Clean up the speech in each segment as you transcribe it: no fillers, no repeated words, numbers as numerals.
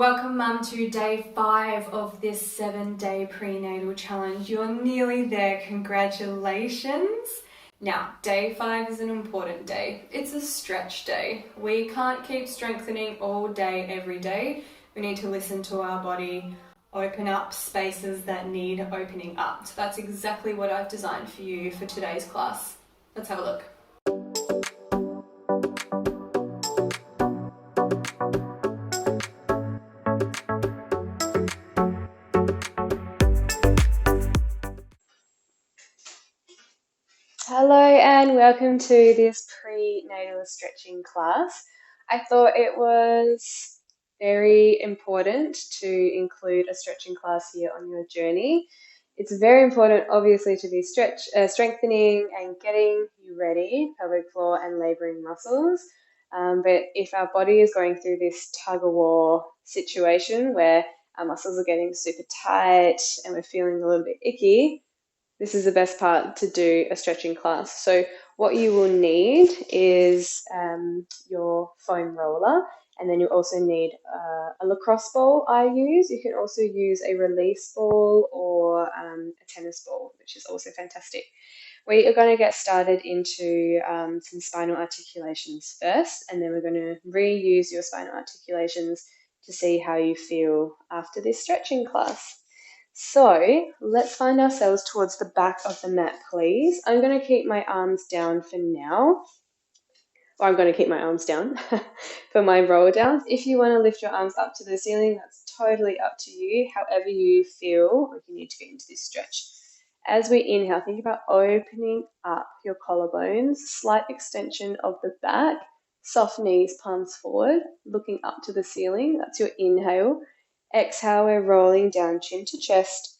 Welcome, Mum, to day 5 of this 7-day prenatal challenge. You're nearly there. Congratulations. Now, day 5 is an important day. It's a stretch day. We can't keep strengthening all day, every day. We need to listen to our body, open up spaces that need opening up. So that's exactly what I've designed for you for today's class. Let's have a look. Hello and welcome to this prenatal stretching class. I thought it was very important to include a stretching class here on your journey. It's very important, obviously, to be strengthening and getting you ready, pelvic floor and labouring muscles. But if our body is going through this tug-of-war situation where our muscles are getting super tight and we're feeling a little bit icky, this is the best part to do a stretching class. So what you will need is your foam roller, and then you also need a lacrosse ball I use. You can also use a release ball or a tennis ball, which is also fantastic. We are going to get started into some spinal articulations first, and then we're going to reuse your spinal articulations to see how you feel after this stretching class. So let's find ourselves towards the back of the mat, please. I'm going to keep my arms down for now. Or I'm going to keep my arms down for my roll downs. If you want to lift your arms up to the ceiling, that's totally up to you. However you feel like you need to get into this stretch. As we inhale, think about opening up your collarbones, slight extension of the back, soft knees, palms forward, looking up to the ceiling. That's your inhale. Exhale, we're rolling down chin to chest.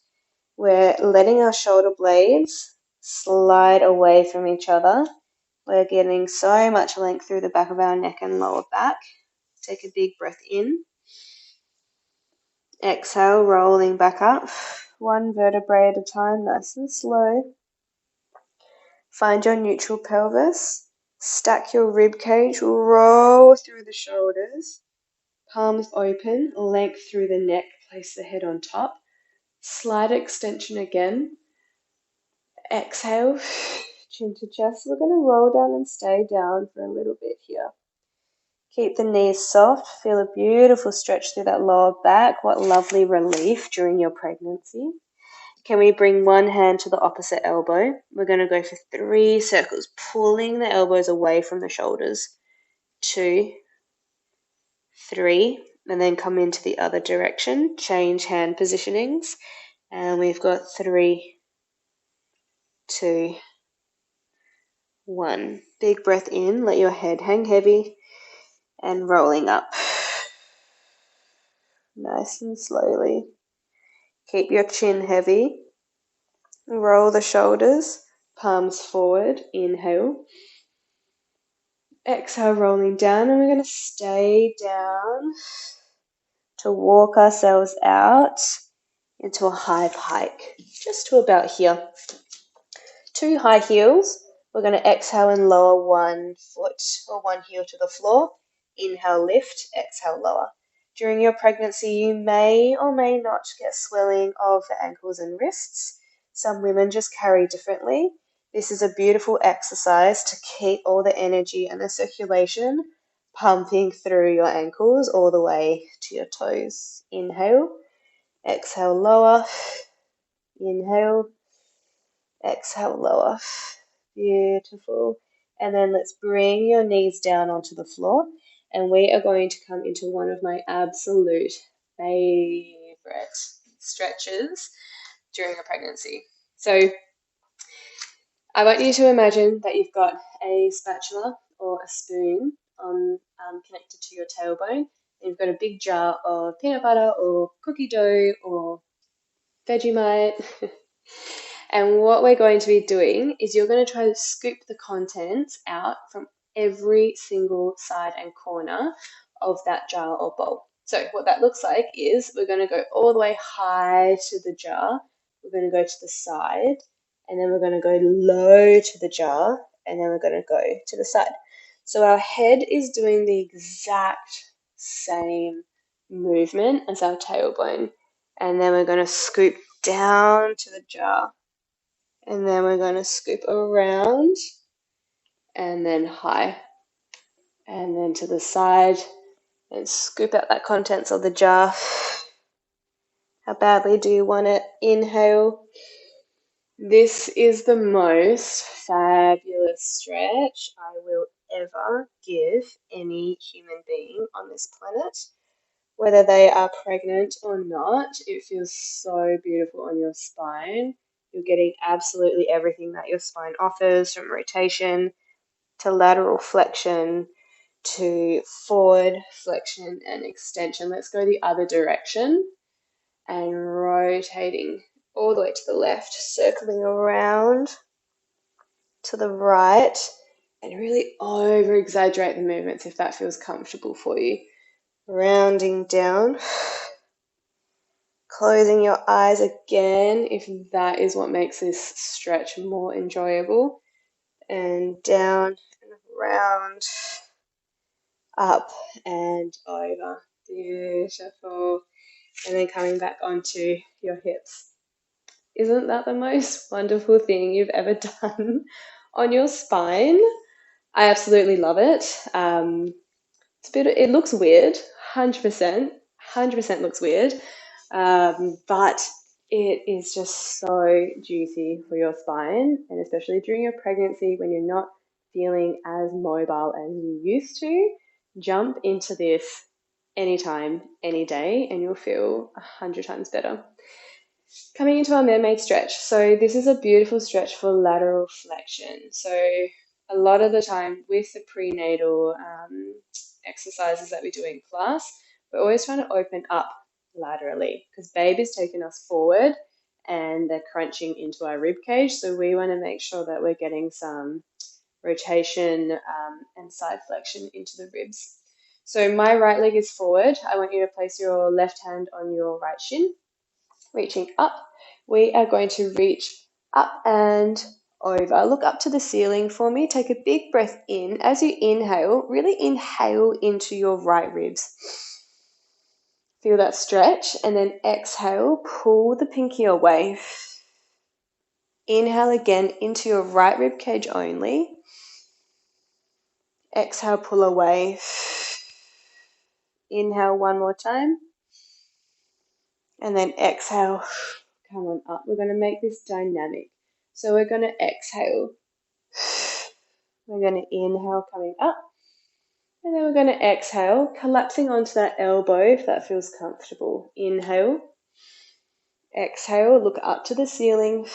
We're letting our shoulder blades slide away from each other. We're getting so much length through the back of our neck and lower back. Take a big breath in. Exhale, rolling back up. One vertebrae at a time, nice and slow. Find your neutral pelvis. Stack your rib cage. Roll through the shoulders. Palms open, length through the neck. Place the head on top. Slight extension again. Exhale, chin to chest. We're going to roll down and stay down for a little bit here. Keep the knees soft. Feel a beautiful stretch through that lower back. What lovely relief during your pregnancy. Can we bring one hand to the opposite elbow? We're going to go for 3 circles, pulling the elbows away from the shoulders. 2, 3, and then come into the other direction. Change hand positionings. And we've got 3, 2, 1. Big breath in, let your head hang heavy, and rolling up. Nice and slowly. Keep your chin heavy. Roll the shoulders, palms forward, inhale. Exhale, rolling down, and we're going to stay down to walk ourselves out into a high pike, just to about here. 2 high heels. We're going to exhale and lower 1 foot or 1 heel to the floor. Inhale, lift, exhale, lower. During your pregnancy, you may or may not get swelling of the ankles and wrists. Some women just carry differently. This is a beautiful exercise to keep all the energy and the circulation pumping through your ankles all the way to your toes. Inhale, exhale, lower. Inhale, exhale, lower. Beautiful. And then let's bring your knees down onto the floor. And we are going to come into one of my absolute favorite stretches during a pregnancy. So I want you to imagine that you've got a spatula or a spoon connected to your tailbone. And you've got a big jar of peanut butter or cookie dough or Vegemite. And what we're going to be doing is you're going to try to scoop the contents out from every single side and corner of that jar or bowl. So what that looks like is we're going to go all the way high to the jar. We're going to go to the side, and then we're going to go low to the jar, and then we're going to go to the side. So our head is doing the exact same movement as our tailbone. And then we're going to scoop down to the jar. And then we're going to scoop around and then high. And then to the side and scoop out that contents of the jar. How badly do you want it? Inhale. This is the most fabulous stretch I will ever give any human being on this planet. Whether they are pregnant or not, it feels so beautiful on your spine. You're getting absolutely everything that your spine offers, from rotation to lateral flexion to forward flexion and extension. Let's go the other direction and rotating all the way to the left, circling around to the right, and really over exaggerate the movements if that feels comfortable for you. Rounding down, closing your eyes again if that is what makes this stretch more enjoyable, and down and round, up and over. Beautiful. And then coming back onto your hips. Isn't that the most wonderful thing you've ever done on your spine? I absolutely love it. It looks weird, 100% looks weird, but it is just so juicy for your spine, and especially during your pregnancy when you're not feeling as mobile as you used to. Jump into this anytime, any day, and you'll feel 100 times better. Coming into our mermaid stretch. So this is a beautiful stretch for lateral flexion. So a lot of the time with the prenatal exercises that we do in class, we're always trying to open up laterally because baby's taking us forward and they're crunching into our rib cage. So we want to make sure that we're getting some rotation and side flexion into the ribs. So my right leg is forward. I want you to place your left hand on your right shin. Reaching up, we are going to reach up and over. Look up to the ceiling for me. Take a big breath in. As you inhale, really inhale into your right ribs. Feel that stretch, and then exhale, pull the pinky away. Inhale again into your right rib cage only. Exhale, pull away. Inhale one more time. And then exhale, come on up. We're going to make this dynamic. So we're going to exhale. We're going to inhale, coming up. And then we're going to exhale, collapsing onto that elbow if that feels comfortable. Inhale. Exhale, look up to the ceiling.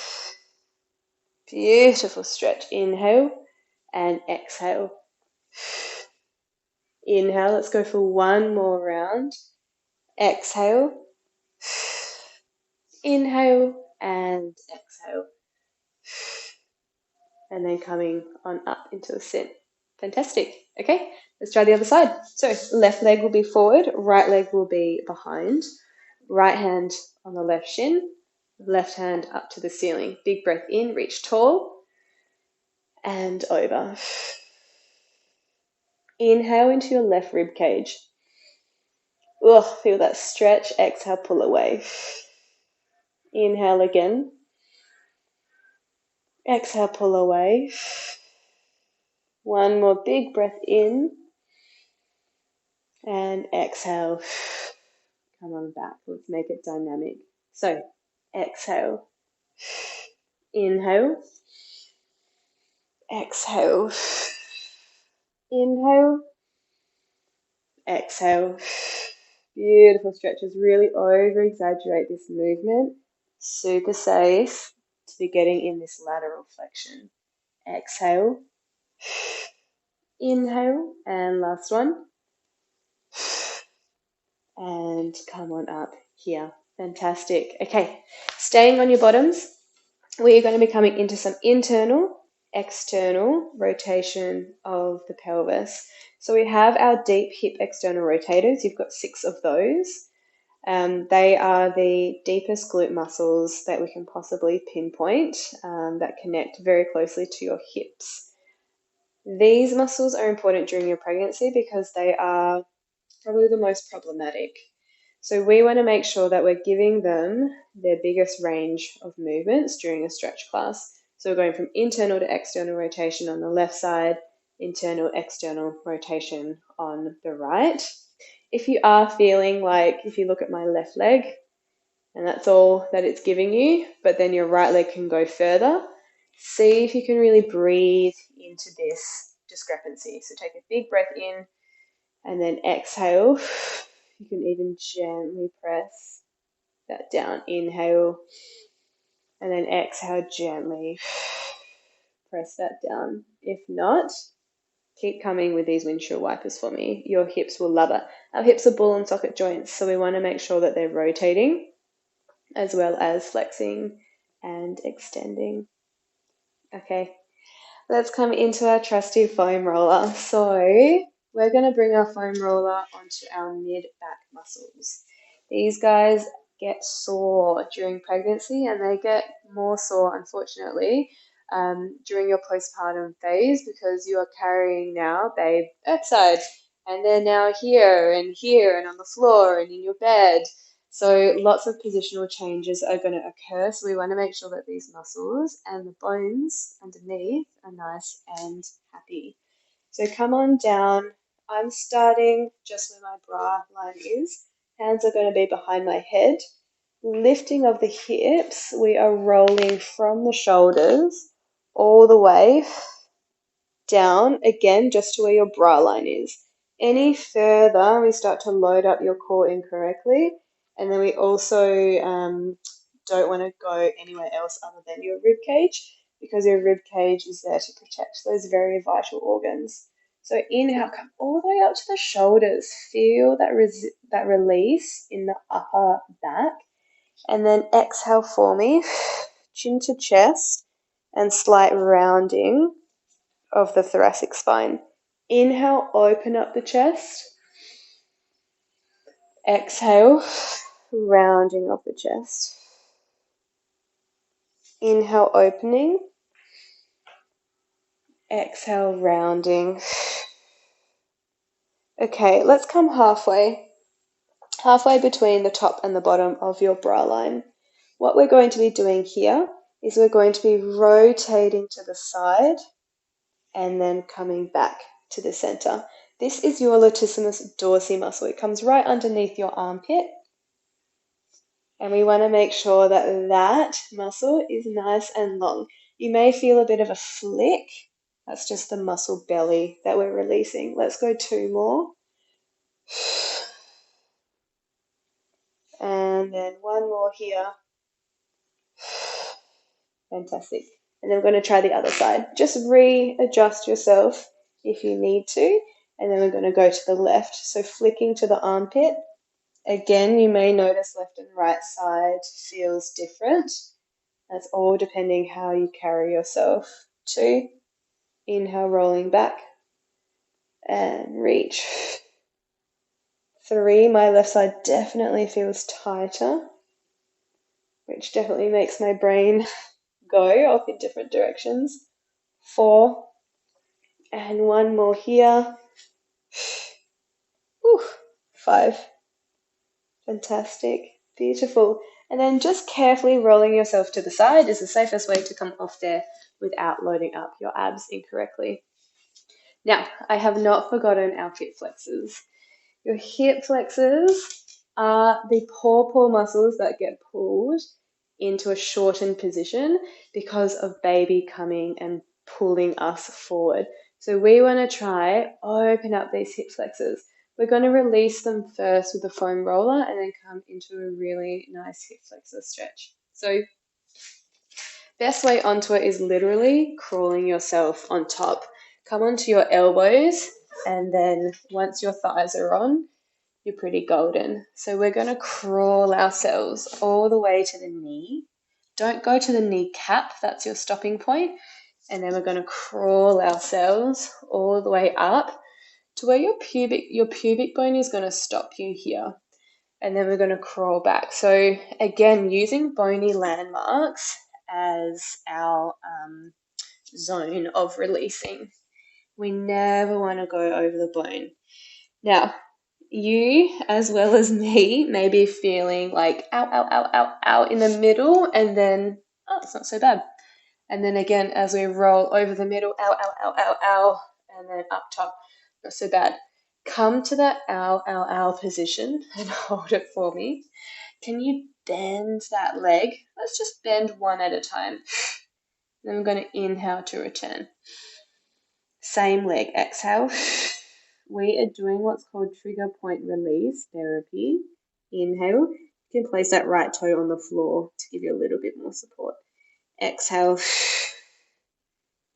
Beautiful stretch. Inhale and exhale. Inhale, let's go for one more round. Exhale. Inhale and exhale. And then coming on up into a sit. Fantastic. Okay, let's try the other side. So left leg will be forward, right leg will be behind. Right hand on the left shin, left hand up to the ceiling. Big breath in, reach tall and over. Inhale into your left rib cage. Ugh, feel that stretch. Exhale, pull away. Inhale again. Exhale, pull away. One more big breath in. And exhale. Come on back. Let's make it dynamic. So, exhale. Inhale. Exhale. Inhale. Exhale. Beautiful stretches. Really over exaggerate this movement. Super safe to be getting in this lateral flexion. Exhale. Inhale. And last one. And come on up here. Fantastic. Okay, staying on your bottoms, we are going to be coming into some internal, external rotation of the pelvis. So we have our deep hip external rotators. You've got 6 of those. They are the deepest glute muscles that we can possibly pinpoint that connect very closely to your hips. These muscles are important during your pregnancy because they are probably the most problematic. So we want to make sure that we're giving them their biggest range of movements during a stretch class. So we're going from internal to external rotation on the left side, internal, external rotation on the right. If you are feeling like, if you look at my left leg, and that's all that it's giving you, but then your right leg can go further, see if you can really breathe into this discrepancy. So take a big breath in and then exhale. You can even gently press that down. Inhale and then exhale gently. Press that down. If not, keep coming with these windshield wipers for me. Your hips will love it. Our hips are ball and socket joints, so we want to make sure that they're rotating as well as flexing and extending. Okay, let's come into our trusty foam roller. So we're going to bring our foam roller onto our mid-back muscles. These guys get sore during pregnancy, and they get more sore, unfortunately, during your postpartum phase, because you are carrying now babe outside, and they're now here and on the floor and in your bed. So lots of positional changes are going to occur. So we want to make sure that these muscles and the bones underneath are nice and happy. So come on down. I'm starting just where my bra line is. Hands are going to be behind my head. Lifting of the hips, we are rolling from the shoulders all the way down, again, just to where your bra line is. Any further, we start to load up your core incorrectly, and then we also don't want to go anywhere else other than your rib cage, because your rib cage is there to protect those very vital organs. So inhale, come all the way up to the shoulders. Feel that release in the upper back, and then exhale for me, chin to chest, and slight rounding of the thoracic spine. Inhale, open up the chest. Exhale, rounding of the chest. Inhale, opening. Exhale, rounding. Okay, let's come halfway between the top and the bottom of your bra line. What we're going to be doing here is we're going to be rotating to the side and then coming back to the center. This is your latissimus dorsi muscle. It comes right underneath your armpit. And we want to make sure that that muscle is nice and long. You may feel a bit of a flick. That's just the muscle belly that we're releasing. Let's go 2 more. And then 1 more here. Fantastic. And then we're going to try the other side. Just readjust yourself if you need to. And then we're going to go to the left. So flicking to the armpit. Again, you may notice left and right side feels different. That's all depending how you carry yourself. 2, inhale, rolling back and reach. 3, my left side definitely feels tighter, which definitely makes my brain go off in different directions. 4, and 1 more here. Whew. 5, fantastic, beautiful. And then just carefully rolling yourself to the side is the safest way to come off there without loading up your abs incorrectly. Now, I have not forgotten our hip flexors. Your hip flexors are the pawpaw muscles that get pulled into a shortened position because of baby coming and pulling us forward. So we want to try open up these hip flexors. We're going to release them first with the foam roller and then come into a really nice hip flexor stretch. So best way onto it is literally crawling yourself on top. Come onto your elbows, and then once your thighs are on, you're pretty golden. So we're going to crawl ourselves all the way to the knee. Don't go to the kneecap, that's your stopping point. And then we're going to crawl ourselves all the way up to where your pubic bone is going to stop you here. And then we're going to crawl back. So again, using bony landmarks as our zone of releasing. We never want to go over the bone. Now, You, as well as me, may be feeling like ow, ow, ow, ow, ow in the middle, and then, oh, it's not so bad. And then again, as we roll over the middle, ow, ow, ow, ow, ow, and then up top, not so bad. Come to that ow, ow, ow position and hold it for me. Can you bend that leg? Let's just bend one at a time. Then I'm going to inhale to return. Same leg, exhale. We are doing what's called trigger point release therapy. Inhale. You can place that right toe on the floor to give you a little bit more support. Exhale.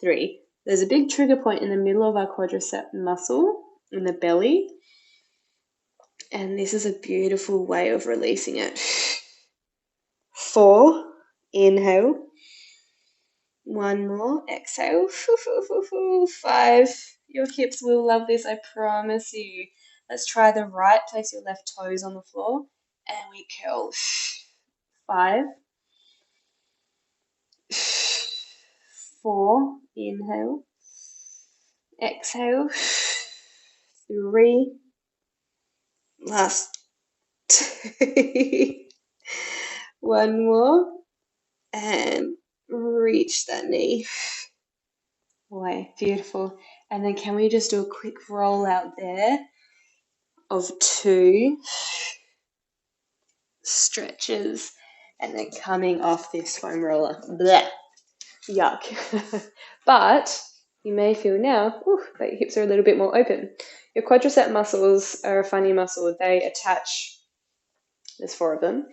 3. There's a big trigger point in the middle of our quadricep muscle in the belly. And this is a beautiful way of releasing it. 4. Inhale. One more. Exhale. 5. Your hips will love this, I promise you. Let's try the right. Place your left toes on the floor. And we curl. 5. 4. Inhale. Exhale. 3. Last 2. One more. And reach that knee away. Beautiful. And then can we just do a quick roll out there of 2 stretches and then coming off this foam roller. Blech. Yuck. But you may feel now that your hips are a little bit more open. Your quadricep muscles are a funny muscle. They attach, there's 4 of them.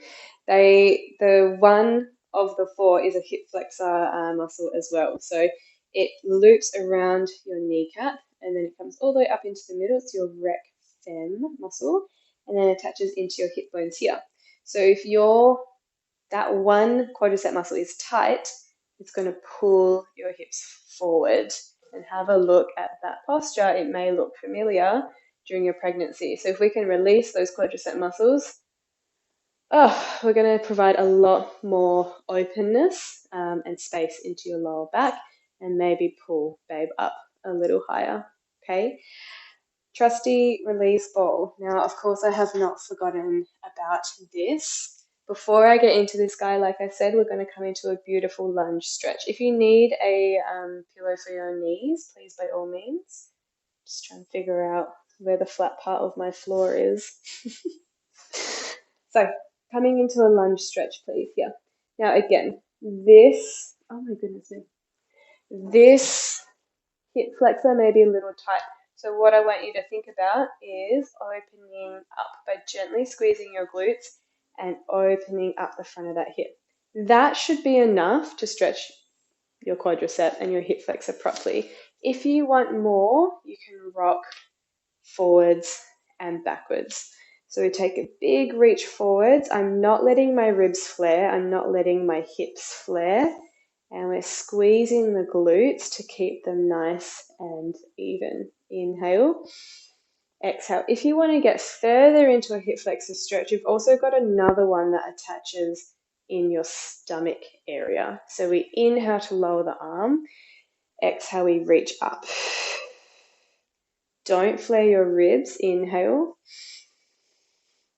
The one of the 4 is a hip flexor muscle as well. So it loops around your kneecap and then it comes all the way up into the middle. It's your rec fem muscle and then attaches into your hip bones here. So if that one quadricep muscle is tight, it's going to pull your hips forward. And have a look at that posture. It may look familiar during your pregnancy. So if we can release those quadricep muscles, we're going to provide a lot more openness and space into your lower back and maybe pull babe up a little higher. Okay. Trusty release ball. Now, of course, I have not forgotten about this. Before I get into this guy, like I said, we're going to come into a beautiful lunge stretch. If you need a pillow for your knees, please, by all means. Just try and figure out where the flat part of my floor is. So, coming into a lunge stretch, please. Yeah. Now, again, this, oh my goodness me, this hip flexor may be a little tight. So what I want you to think about is opening up by gently squeezing your glutes and opening up the front of that hip. That should be enough to stretch your quadricep and your hip flexor properly. If you want more, you can rock forwards and backwards. So we take a big reach forwards. I'm not letting my ribs flare. I'm not letting my hips flare. And we're squeezing the glutes to keep them nice and even. Inhale. Exhale. If you want to get further into a hip flexor stretch, you've also got another one that attaches in your stomach area. So we inhale to lower the arm. Exhale, we reach up. Don't flare your ribs. Inhale.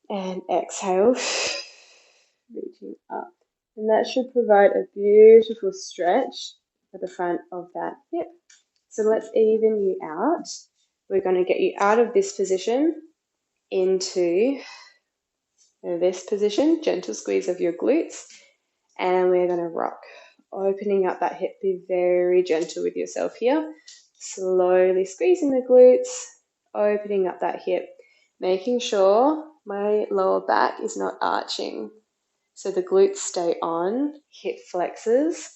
And exhale. Reaching up. And that should provide a beautiful stretch at the front of that hip. So let's even you out. We're going to get you out of this position into this position, gentle squeeze of your glutes, and we're going to rock. Opening up that hip, be very gentle with yourself here. Slowly squeezing the glutes, opening up that hip, making sure my lower back is not arching. So the glutes stay on, hip flexors,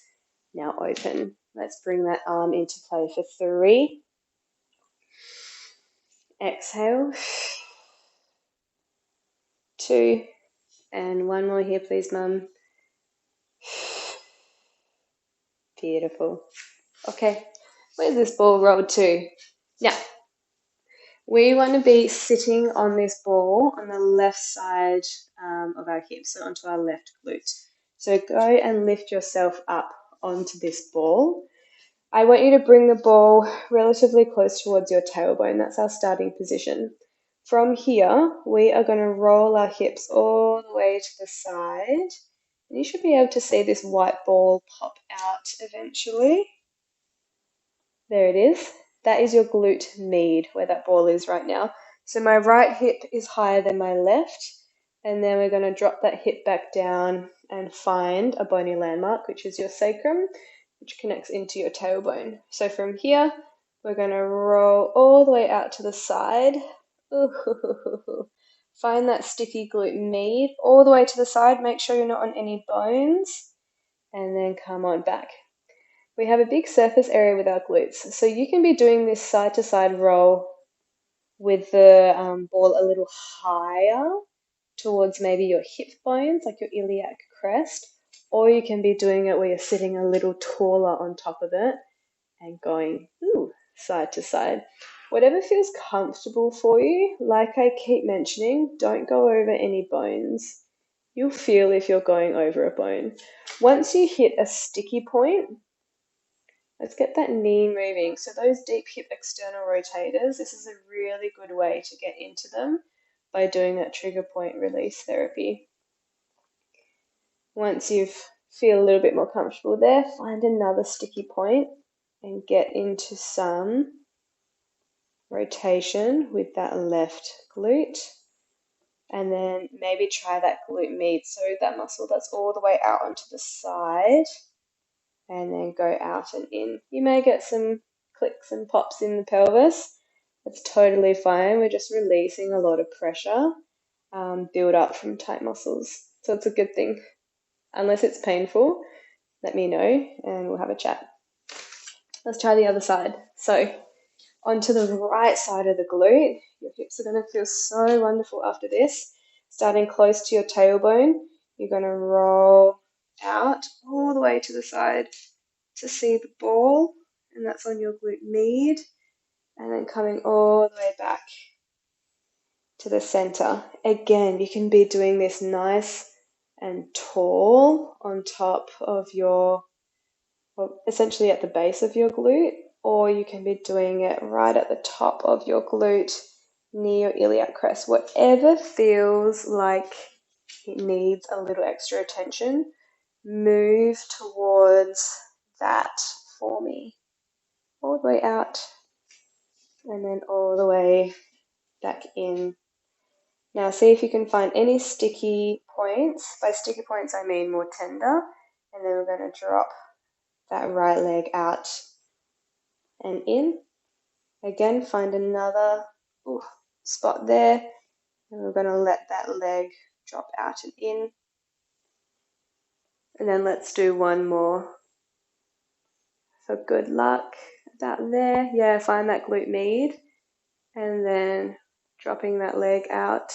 now open. Let's bring that arm into play for 3. Exhale. 2. And one more here, please, Mum. Beautiful. Okay, where's this ball rolled to? Now, we want to be sitting on this ball on the left side of our hips, so onto our left glute. So go and lift yourself up onto this ball. I want you to bring the ball relatively close towards your tailbone. That's our starting position. From here, we are going to roll our hips all the way to the side. And you should be able to see this white ball pop out eventually. There it is. That is your glute med, where that ball is right now. So my right hip is higher than my left. And then we're going to drop that hip back down and find a bony landmark, which is your sacrum, which connects into your tailbone. So from here, we're going to roll all the way out to the side. Ooh. Find that sticky glute med all the way to the side. Make sure you're not on any bones. And then come on back. We have a big surface area with our glutes. So you can be doing this side to side roll with the ball a little higher towards maybe your hip bones, like your iliac crest, or you can be doing it where you're sitting a little taller on top of it and going side to side. Whatever feels comfortable for you. Like I keep mentioning, don't go over any bones. You'll feel if you're going over a bone. Once you hit a sticky point, let's get that knee moving. So those deep hip external rotators, this is a really good way to get into them by doing that trigger point release therapy. Once you feel a little bit more comfortable there, find another sticky point and get into some rotation with that left glute. And then maybe try that glute med, so that muscle that's all the way out onto the side, and then go out and in. You may get some clicks and pops in the pelvis. That's totally fine. We're just releasing a lot of pressure build up from tight muscles. So it's a good thing. Unless it's painful, let me know and we'll have a chat. Let's try the other side. So onto the right side of the glute. Your hips are going to feel so wonderful after this. Starting close to your tailbone, you're going to roll out all the way to the side to see the ball, and that's on your glute med, and then coming all the way back to the center. Again, you can be doing this nice and tall on top of your, well, essentially at the base of your glute, or you can be doing it right at the top of your glute near your iliac crest. Whatever feels like it needs a little extra attention, move towards that for me. All the way out and then all the way back in. Now see if you can find any sticky points. By sticky points I mean more tender. And then we're going to drop that right leg out and in. Again, find another spot there. And we're going to let that leg drop out and in. And then let's do one more. So good luck. About there. Yeah, find that glute med. And then dropping that leg out.